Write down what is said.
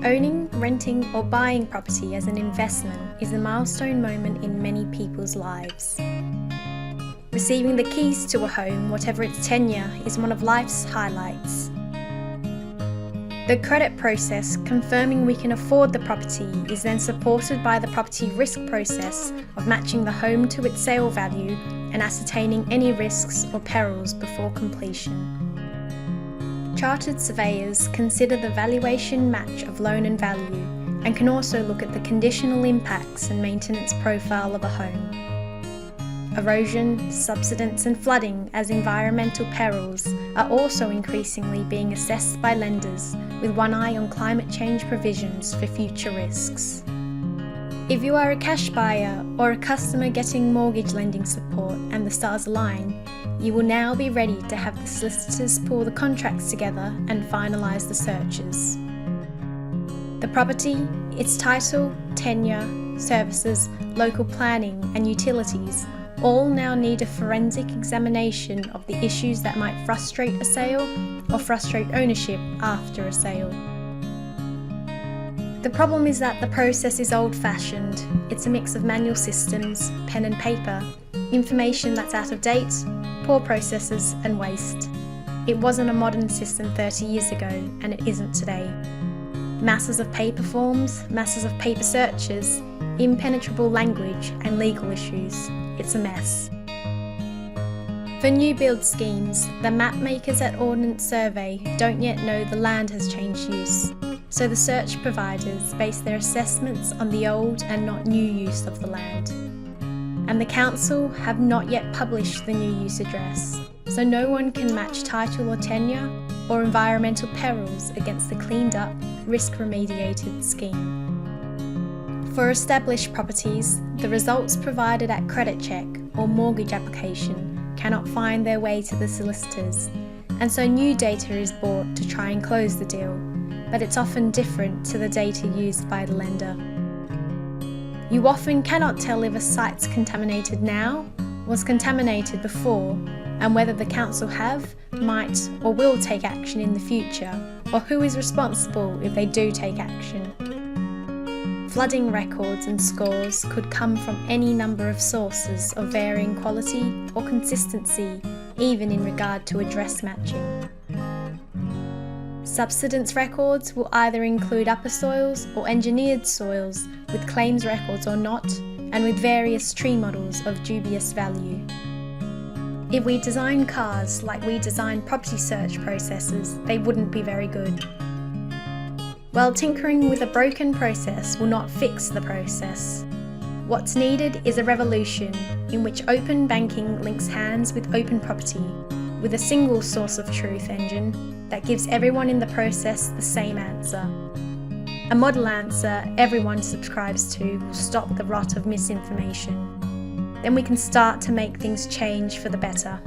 Owning, renting, or buying property as an investment is a milestone moment in many people's lives. Receiving the keys to a home, whatever its tenure, is one of life's highlights. The credit process confirming we can afford the property is then supported by the property risk process of matching the home to its sale value and ascertaining any risks or perils before completion. Chartered surveyors consider the valuation match of loan and value and can also look at the conditional impacts and maintenance profile of a home. Erosion, subsidence and flooding as environmental perils are also increasingly being assessed by lenders with one eye on climate change provisions for future risks. If you are a cash buyer or a customer getting mortgage lending support and the stars align, you will now be ready to have the solicitors pull the contracts together and finalise the searches. The property, its title, tenure, services, local planning and utilities all now need a forensic examination of the issues that might frustrate a sale or frustrate ownership after a sale. The problem is that the process is old-fashioned. It's a mix of manual systems, pen and paper, information that's out of date, poor processes and waste. It wasn't a modern system 30 years ago, and it isn't today. Masses of paper forms, masses of paper searches, impenetrable language and legal issues. It's a mess. For new build schemes, the map makers at Ordnance Survey don't yet know the land has changed use, so the search providers base their assessments on the old and not new use of the land. And the council have not yet published the new use address, so no one can match title or tenure or environmental perils against the cleaned up, risk-remediated scheme. For established properties, the results provided at credit check or mortgage application cannot find their way to the solicitors, and so new data is bought to try and close the deal, but it's often different to the data used by the lender. You often cannot tell if a site's contaminated now, was contaminated before, and whether the council have, might or will take action in the future, or who is responsible if they do take action. Flooding records and scores could come from any number of sources of varying quality or consistency, even in regard to address matching. Subsidence records will either include upper soils or engineered soils with claims records or not, and with various tree models of dubious value. If we design cars like we design property search processes, they wouldn't be very good. Well, tinkering with a broken process will not fix the process. What's needed is a revolution in which open banking links hands with open property, with a single source of truth engine that gives everyone in the process the same answer. A model answer everyone subscribes to will stop the rot of misinformation. Then we can start to make things change for the better.